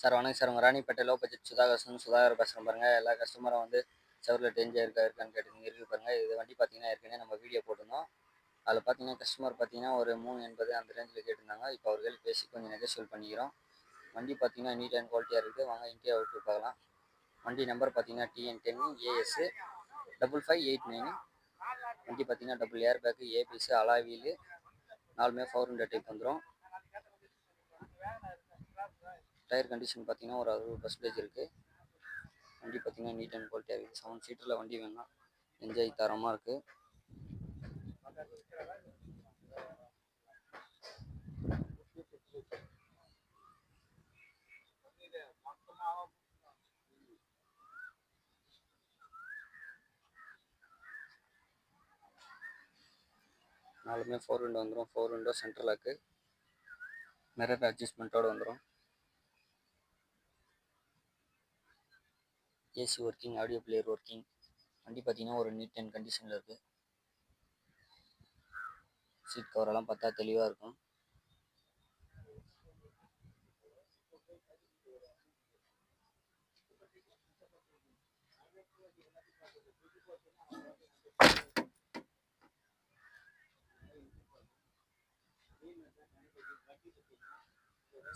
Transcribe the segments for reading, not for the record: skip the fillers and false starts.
Sir வணக்கம் sir. உங்கள் Ranipet low budget Sudhakar பேசுகிறேன் பாருங்கள். எல்லா கஸ்டமரும் வந்து செவரில் டெஞ்சா இருக்கான்னு கேட்டுங்க இருக்கு பாருங்கள். இது வண்டி பார்த்தீங்கன்னா ஏற்கனவே நம்ம வீடியோ போட்டிருந்தோம். அதில் பார்த்தீங்கன்னா கஸ்டமர் பார்த்தீங்கன்னா ஒரு 380 அந்த ரேஞ்சில் கேட்டிருந்தாங்க. இப்போ அவர்கள் பேசி கொஞ்சம் நெகோஷியேட் பண்ணிக்கிறோம். வண்டி பார்த்தீங்கன்னா நீட் அண்ட் குவாலிட்டியாக இருக்குது. வாங்க இந்தியா அவுட் பார்க்கலாம். வண்டி நம்பர் பார்த்தீங்கன்னா TN10 AS 5589. வண்டி பார்த்தீங்கன்னா double air bag, ABS, alloy wheel, 4மே 400 டைப் வந்துடும். டயர் கண்டிஷன் பார்த்தீங்கன்னா ஒரு 60% இருக்குது. வண்டி பார்த்தீங்கன்னா நீட் அண்ட் குவாலிட்டியாக இருக்குது. 7 சீட்டரில் வண்டி வேணும்னா என்ஜாய் தரமாக இருக்குது. நாலுமே 4 விண்டோ வந்துடும். 4 விண்டோ சென்ட்ரல் லாக்கு, மிரர் அட்ஜஸ்ட்மெண்ட்டோடு வந்துடும். AC working, audio player working. வண்டி பார்த்தீங்கன்னா ஒரு நீட் அண்ட் கண்டிஷனில் இருக்குது. சீட் கவரெல்லாம் பார்த்தா தெளிவாக இருக்கும்.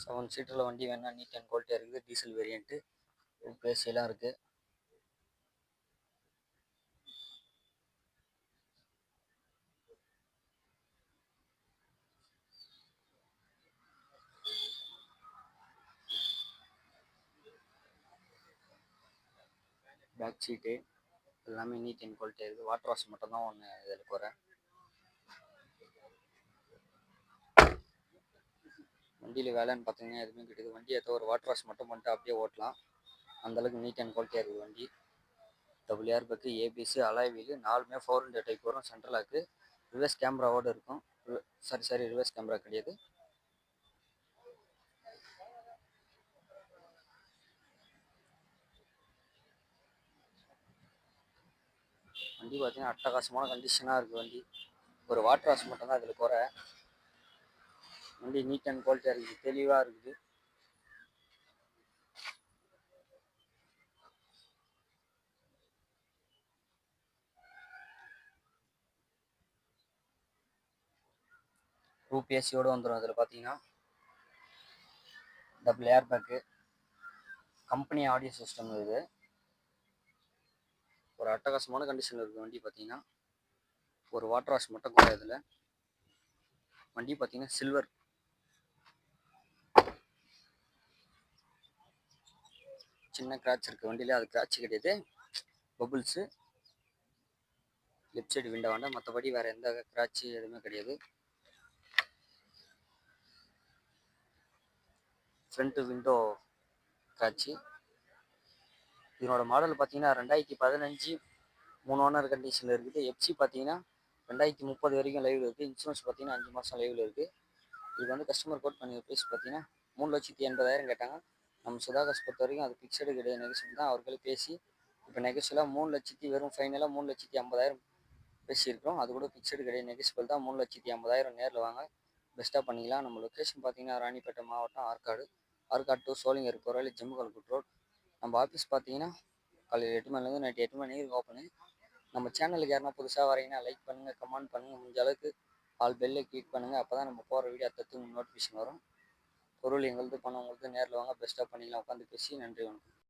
செவன் சீட்டரில் வண்டி வேணால் நீட் அண்ட் குவாலிட்டியாக இருக்குது. டீசல் வேரியண்ட்டு, பேசியெல்லாம் இருக்குது. பேக் சீட்டு எல்லாமே நீட் அண்ட் குவாலிட்டியாக இருக்குது. வாட்டர் வாஷ் மட்டும் தான் ஒன்று இதில் குறை. வண்டியில் வேலைன்னு பார்த்தீங்கன்னா எதுவுமே கிடையாது. வண்டி ஏதோ ஒரு வாட்டர் வாஷ் மட்டும் பண்ணிட்டு அப்படியே ஓட்டலாம். அந்தளவுக்கு நீட் அண்ட் குவாலிட்டியாக இருக்குது வண்டி. Double air bag, ABS, alloy wheel, 4மே 400 டைப் வரும். சென்ட்ரலாக்கு, ரிவர்ஸ் கேமராவோடு இருக்கும். ரிவர்ஸ் கேமரா கிடையாது. வண்டி பார்த்தீங்கன்னா அட்டகாசமான கண்டிஷனாக இருக்குது. வண்டி ஒரு வாட்டர் வாஷ் மட்டும் தான் அதில் குறை. வண்டி நீட் அண்ட் குவாலிட்டியாக இருக்குது, தெளிவாக இருக்குது. ரூப் ஏசியோடு வந்துடும். அதில் பார்த்தீங்கன்னா double air bag, company audio system இருக்குது. ஒரு அட்டகாசமான கண்டிஷனில் இருக்குது வண்டி. பார்த்தீங்கன்னா ஒரு வாட்டர் வாஷ் மட்டும் கூட இதில். வண்டி பார்த்தீங்கன்னா சில்வர். சின்ன கிராட்ச் இருக்குது வண்டியில், அது கிராட்ச் கிடையாது, பபுள்ஸு. லெஃப்ட் சைடு விண்டோ வேண்டாம், மற்றபடி வேறு எந்த கிராட்சி எதுவுமே கிடையாது. ஃப்ரண்ட்டு விண்டோ கிராட்சி. இதனோட மாடல் பார்த்தீங்கன்னா 2015 3 ஓனர் கண்டிஷனில் இருக்குது. எஃப்சி பார்த்தீங்கன்னா 2030 வரைக்கும் லைவில் இருக்குது. இன்சூரன்ஸ் பார்த்தீங்கன்னா 5 மாதம் லைவில் இருக்குது. இது வந்து கஸ்டமர் கோட் பண்ணி ப்ரைஸ் பார்த்தீங்கன்னா 3,80,000 கேட்டாங்க. நம்ம சுதாகர்ஸ் பொறுத்த வரைக்கும் அது ஃபிக்ஸடு கிடையாது, நெகோஷியல் தான். அவர்களே பேசி இப்போ நெகோஷியலாக 3 லட்சத்தி வெறும் ஃபைனலாக 3,50,000 பேசியிருக்கோம். அது கூட ஃபிக்ஸடு கிடையாது, நெகோஷியபிள் தான். 3,50,000 நேரில் வாங்க, பெஸ்ட்டாக பண்ணிக்கலாம். நம்ம லொக்கேஷன் பார்த்தீங்கன்னா ராணிப்பேட்டை மாவட்டம், ஆற்காடு டு சோளிங்கர் போகிற வழி ஜம்முகல்குட் ரோட். நம்ம ஆஃபீஸ் பார்த்தீங்கன்னா காலையில் 8 மணிலேருந்து நைட்டு 8 மணி வரைக்கும் ஓப்பனு. நம்ம சேனலுக்கு யாருன்னா புதுசாக வரீங்கன்னா லைக் பண்ணுங்கள், கமெண்ட் பண்ணுங்கள், முடிஞ்ச அளவுக்கு ஆல் பெல்லை கிளிக் பண்ணுங்கள். அப்போ தான் நம்ம போகிற வீடியோ அடுத்தடுத்து நோட்டிஃபிகேஷன் வரும். பொருள் எங்களுது, பணம் உங்களுக்கு. நேரில் வாங்க, பெஸ்ட்டாக பண்ணிக்கலாம். உட்காந்து பேசி. நன்றி, வணக்கம்.